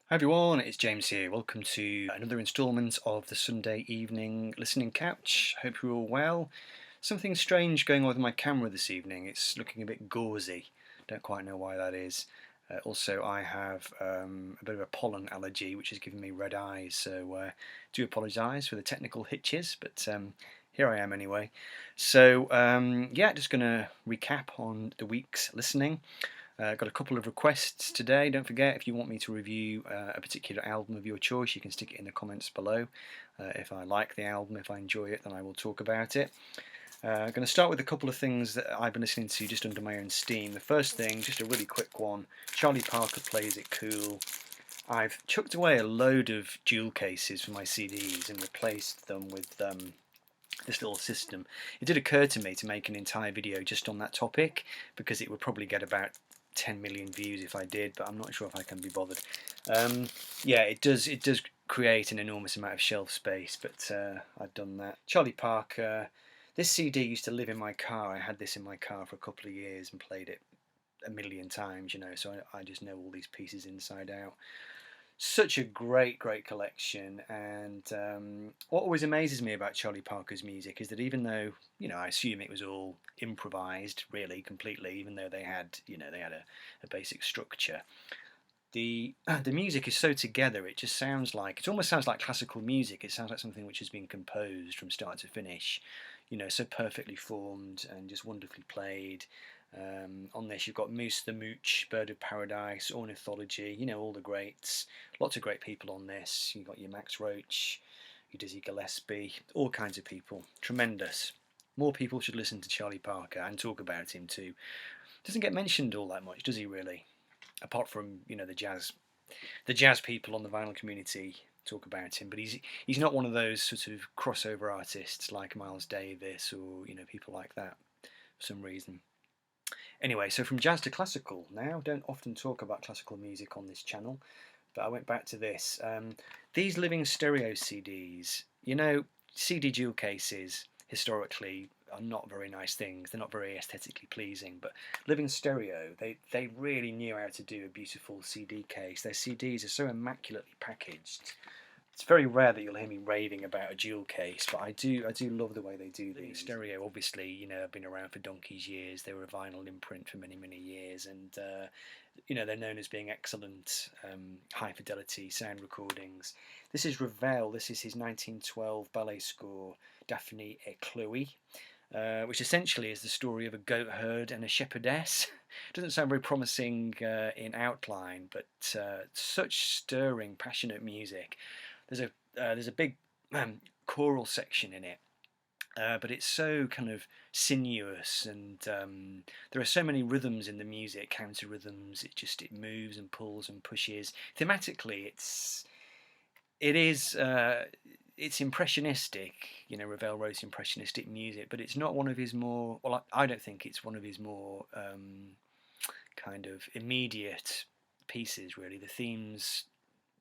Hi everyone, it's James here. Welcome to another instalment of the Sunday evening listening couch. Hope you're all well. Something strange going on with my camera this evening. It's looking a bit gauzy. Don't quite know why that is. Also, I have a bit of a pollen allergy, which is giving me red eyes. So do apologise for the technical hitches, but here I am anyway. So yeah, just going to recap on the week's listening. Got a couple of requests today. Don't forget, if you want me to review a particular album of your choice, you can stick it in the comments below. If I like the album, if I enjoy it, then I will talk about it. I'm going to start with a couple of things that I've been listening to just under my own steam. The first thing, just a really quick one, Charlie Parker Plays It Cool. I've chucked away a load of jewel cases for my CDs and replaced them with this little system. It did occur to me to make an entire video just on that topic, because it would probably get about 10 million views if I did, but I'm not sure if I can be bothered. Yeah, it does create an enormous amount of shelf space, but I've done that. Charlie Parker, this CD used to live in my car. I had this in my car for a couple of years and played it a million times, you know, so I just know all these pieces inside out. Such a great collection, and what always amazes me about Charlie Parker's music is that even though, you know, I assume it was all improvised, really, completely, even though they had a basic structure, the the music is so together. It just sounds like, it almost sounds like classical music. It sounds like something which has been composed from start to finish, you know, so perfectly formed and just wonderfully played. On this you've got Moose the Mooch, Bird of Paradise, Ornithology, you know, all the greats. Lots of great people on this. You've got your Max Roach, your Dizzy Gillespie, all kinds of people. Tremendous. More people should listen to Charlie Parker and talk about him too. Doesn't get mentioned all that much, does he really? Apart from, you know, the jazz people on the vinyl community talk about him, but he's not one of those sort of crossover artists like Miles Davis or, you know, people like that for some reason. Anyway, so from jazz to classical now. Don't often talk about classical music on this channel, but I went back to this. These living stereo CDs, you know, CD dual cases historically are not very nice things. They're not very aesthetically pleasing, but living stereo, they really knew how to do a beautiful CD case. Their CDs are so immaculately packaged. It's very rare that you'll hear me raving about a dual case, but I do love the way they do these. Stereo, obviously, you know, have been around for donkey's years. They were a vinyl imprint for many years, and you know, they're known as being excellent high fidelity sound recordings. This is Ravel. This is his 1912 ballet score, Daphne et Chloe, which essentially is the story of a goat herd and a shepherdess. Doesn't sound very promising in outline, but such stirring, passionate music. There's a big choral section in it, but it's so kind of sinuous, and there are so many rhythms in the music, counter rhythms. It moves and pulls and pushes. Thematically, it's impressionistic. You know, Ravel wrote impressionistic music, but it's not one of his more, well, I don't think it's one of his more kind of immediate pieces, really. The themes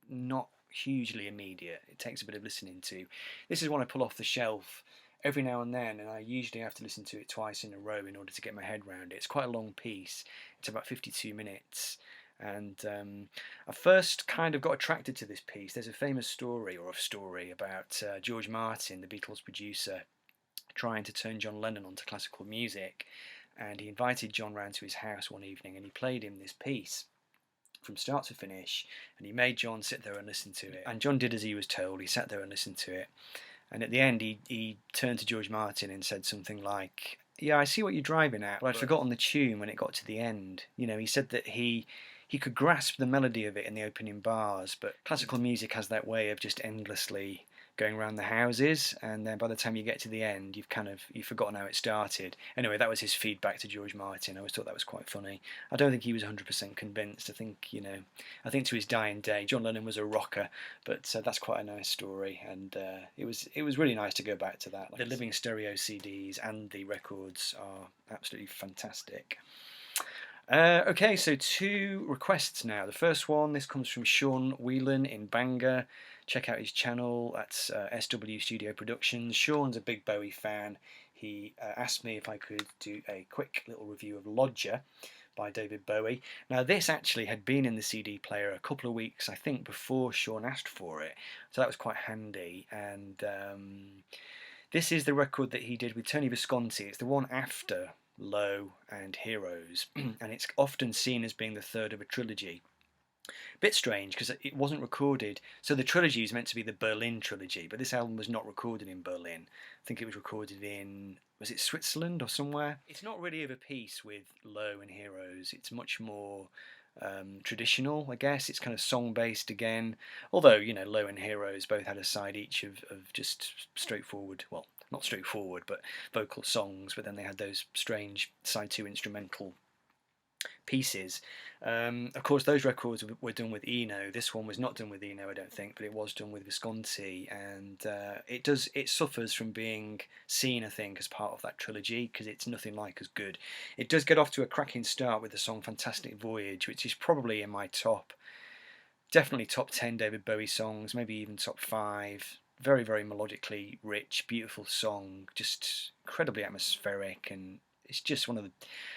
not hugely immediate. It takes a bit of listening to. This is one I pull off the shelf every now and then, and I usually have to listen to it twice in a row in order to get my head around it. It's quite a long piece. It's about 52 minutes. And I first kind of got attracted to this piece. There's a famous story about George Martin, the Beatles producer, trying to turn John Lennon onto classical music. And he invited John round to his house one evening, and he played him this piece from start to finish, and he made John sit there and listen to it. And John did as he was told. He sat there and listened to it. And at the end, he turned to George Martin and said something like, "Yeah, I see what you're driving at, but I'd forgotten the tune when it got to the end." You know, he said that he could grasp the melody of it in the opening bars, but classical music has that way of just endlessly going around the houses, and then by the time you get to the end, you've forgotten how it started. Anyway, that was his feedback to George Martin. I always thought that was quite funny. I don't think he was 100% convinced. I think to his dying day, John Lennon was a rocker, but that's quite a nice story, and it was really nice to go back to that. Like, the living stereo CDs and the records are absolutely fantastic. Okay, so 2 requests now. The first one, this comes from Sean Whelan in Bangor. Check out his channel. That's SW Studio Productions. Sean's a big Bowie fan. He asked me if I could do a quick little review of Lodger by David Bowie. Now this actually had been in the CD player a couple of weeks, I think, before Sean asked for it, so that was quite handy. And this is the record that he did with Tony Visconti. It's the one after Low and Heroes, and it's often seen as being the third of a trilogy. Bit strange because it wasn't recorded. So the trilogy is meant to be the Berlin trilogy, but this album was not recorded in Berlin. I think it was recorded in, was it Switzerland or somewhere? It's not really of a piece with Low and Heroes. It's much more traditional, I guess. It's kind of song based again. Although, you know, Low and Heroes both had a side each of just straightforward, well, not straightforward, but vocal songs, but then they had those strange side two instrumental pieces. Of course, those records were done with Eno. This one was not done with Eno, I don't think, but it was done with Visconti, and it suffers from being seen, I think, as part of that trilogy because it's nothing like as good. It does get off to a cracking start with the song "Fantastic Voyage," which is probably in my definitely top 10 David Bowie songs, maybe even top 5. Very, very melodically rich, beautiful song, just incredibly atmospheric, and it's just one of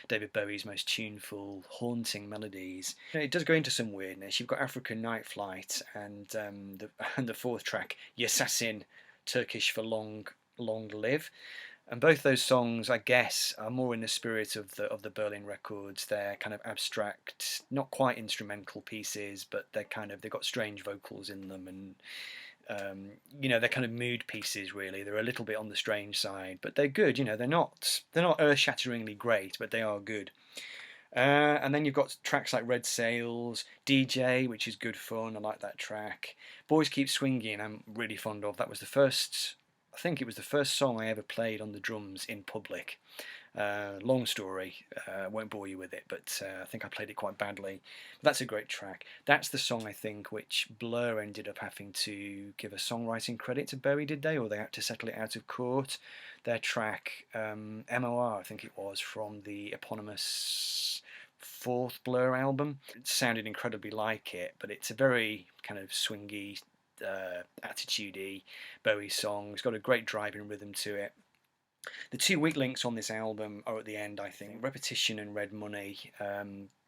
David Bowie's most tuneful, haunting melodies. It does go into some weirdness. You've got African Night Flight and the fourth track, Yassassin, Turkish for long live. And both those songs, I guess, are more in the spirit of the Berlin records. They're kind of abstract, not quite instrumental pieces, but they've got strange vocals in them, and you know, they're kind of mood pieces really. They're a little bit on the strange side, but they're good. You know, they're not earth-shatteringly great, but they are good. And then you've got tracks like Red Sails, DJ, which is good fun. I like that track. Boys Keep Swinging, I'm really fond of. That was I think it was the first song I ever played on the drums in public. Long story, won't bore you with it, but I think I played it quite badly. But that's a great track. That's the song, I think, which Blur ended up having to give a songwriting credit to Bowie, did they? Or they had to settle it out of court. Their track, MOR, I think it was, from the eponymous fourth Blur album. It sounded incredibly like it, but it's a very kind of swingy, attitude-y Bowie song. It's got a great driving rhythm to it. The two weak links on this album are at the end, I think. Repetition and Red Money,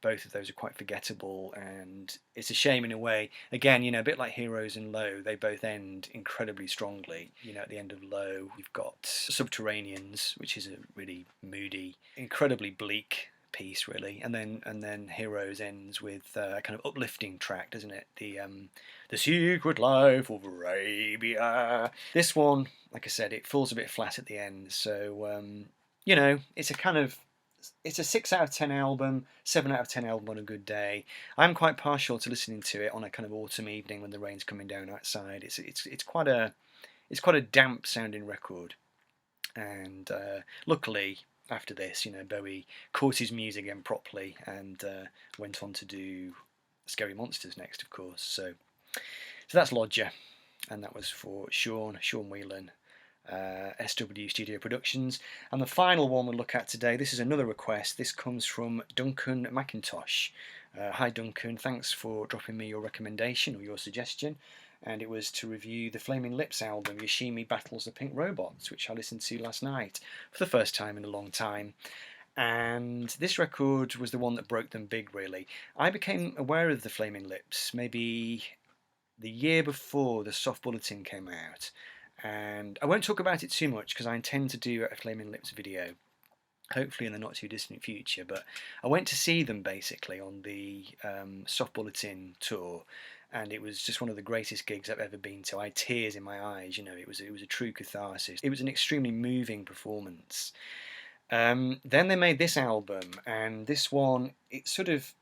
both of those are quite forgettable, and it's a shame in a way. Again, you know, a bit like Heroes and Low, they both end incredibly strongly. You know, at the end of Low, you've got Subterraneans, which is a really moody, incredibly bleak piece really, and then Heroes ends with a kind of uplifting track, doesn't it? The Secret Life of Arabia. This one, like I said, it falls a bit flat at the end, so you know, it's a 6 out of 10 album, 7 out of 10 album on a good day. I'm quite partial to listening to it on a kind of autumn evening when the rain's coming down outside. It's quite a damp sounding record, and luckily after this, you know, Bowie caught his muse again properly and went on to do Scary Monsters next, of course. So that's Lodger, and that was for Sean Whelan, SW Studio Productions. And the final one we'll look at today, this is another request. This comes from Duncan McIntosh. Hi Duncan, thanks for dropping me your recommendation or your suggestion. And it was to review the Flaming Lips album, Yoshimi Battles the Pink Robots, which I listened to last night for the first time in a long time. And this record was the one that broke them big, really. I became aware of the Flaming Lips maybe the year before the Soft Bulletin came out. And I won't talk about it too much because I intend to do a Flaming Lips video, hopefully in the not too distant future. But I went to see them basically on the Soft Bulletin tour, and it was just one of the greatest gigs I've ever been to. I had tears in my eyes, you know, it was a true catharsis. It was an extremely moving performance. Then they made this album, and this one, it sort of,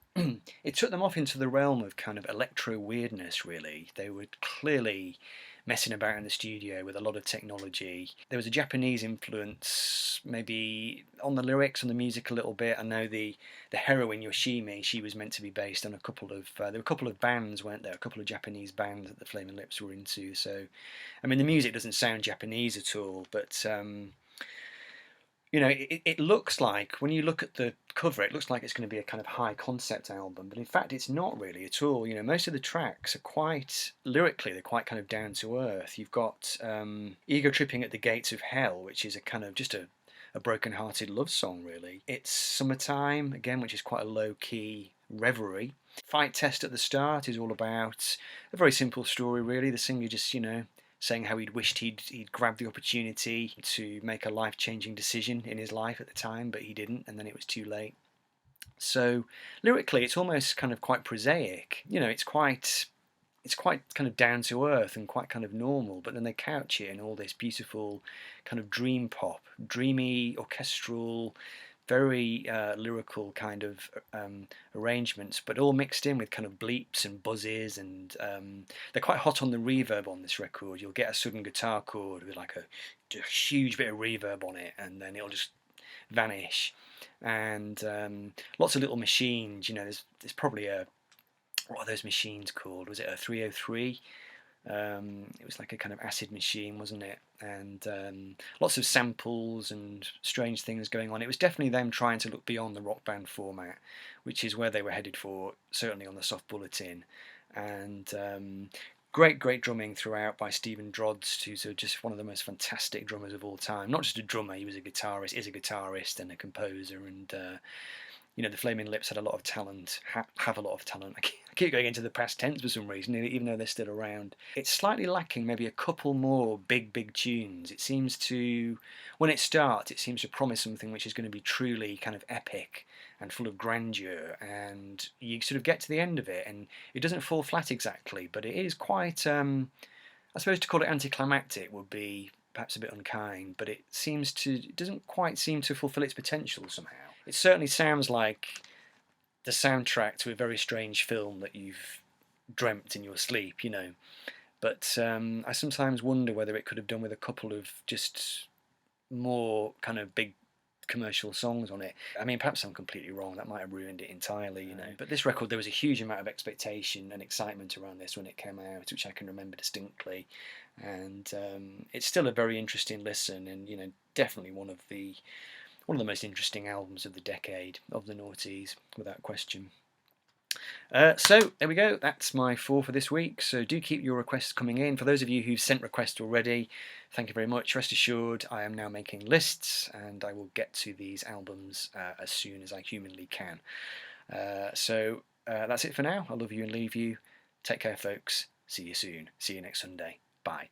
it took them off into the realm of kind of electro weirdness, really. They were clearly messing about in the studio with a lot of technology. There was a Japanese influence maybe on the lyrics, on the music a little bit. I know the heroine Yoshimi, she was meant to be based on there were a couple of bands, weren't there? A couple of Japanese bands that the Flaming Lips were into. So, I mean, the music doesn't sound Japanese at all, but you know, it looks like, when you look at the cover, it looks like it's going to be a kind of high concept album, but in fact it's not really at all. You know, most of the tracks are quite, lyrically, they're quite kind of down to earth. You've got Ego Tripping at the Gates of Hell, which is a kind of just a a broken-hearted love song, really. It's Summertime, again, which is quite a low-key reverie. Fight Test at the start is all about a very simple story, really. The singer just, saying how he'd wished he'd grabbed the opportunity to make a life-changing decision in his life at the time, but he didn't, and then it was too late. So lyrically, it's almost kind of quite prosaic. It's quite kind of down to earth and quite kind of normal, but then they couch it in all this beautiful kind of dream pop, dreamy, orchestral, very lyrical kind of arrangements, but all mixed in with kind of bleeps and buzzes, and they're quite hot on the reverb on this record. You'll get a sudden guitar chord with like a huge bit of reverb on it, and then it'll just vanish. And lots of little machines. There's probably what are those machines called? Was it a 303? It was like a kind of acid machine, wasn't it? And lots of samples and strange things going on. It was definitely them trying to look beyond the rock band format, which is where they were headed for, certainly on the Soft Bulletin. And great drumming throughout by Stephen Drodds, who's just one of the most fantastic drummers of all time. Not just a drummer, he was a guitarist, is a guitarist and a composer, and the Flaming Lips had a lot of talent, have a lot of talent. I keep going into the past tense for some reason, even though they're still around. It's slightly lacking maybe a couple more big tunes. It seems to, when it starts, it seems to promise something which is going to be truly kind of epic and full of grandeur, and you sort of get to the end of it, and it doesn't fall flat exactly, but it is quite, I suppose to call it anticlimactic would be perhaps a bit unkind, but it doesn't quite seem to fulfill its potential somehow. It certainly sounds like the soundtrack to a very strange film that you've dreamt in your sleep, But I sometimes wonder whether it could have done with a couple of just more kind of big commercial songs on it. I mean, perhaps I'm completely wrong. That might have ruined it entirely, But this record, there was a huge amount of expectation and excitement around this when it came out, which I can remember distinctly. And it's still a very interesting listen, and definitely one of the most interesting albums of the decade, of the noughties, without question. So there we go, that's my 4 for this week. So do keep your requests coming in. For those of you who've sent requests already, thank you very much. Rest assured I am now making lists, and I will get to these albums as soon as I humanly can. So that's it for now. I love you and leave you. Take care, folks. See you soon. See you next Sunday. Bye.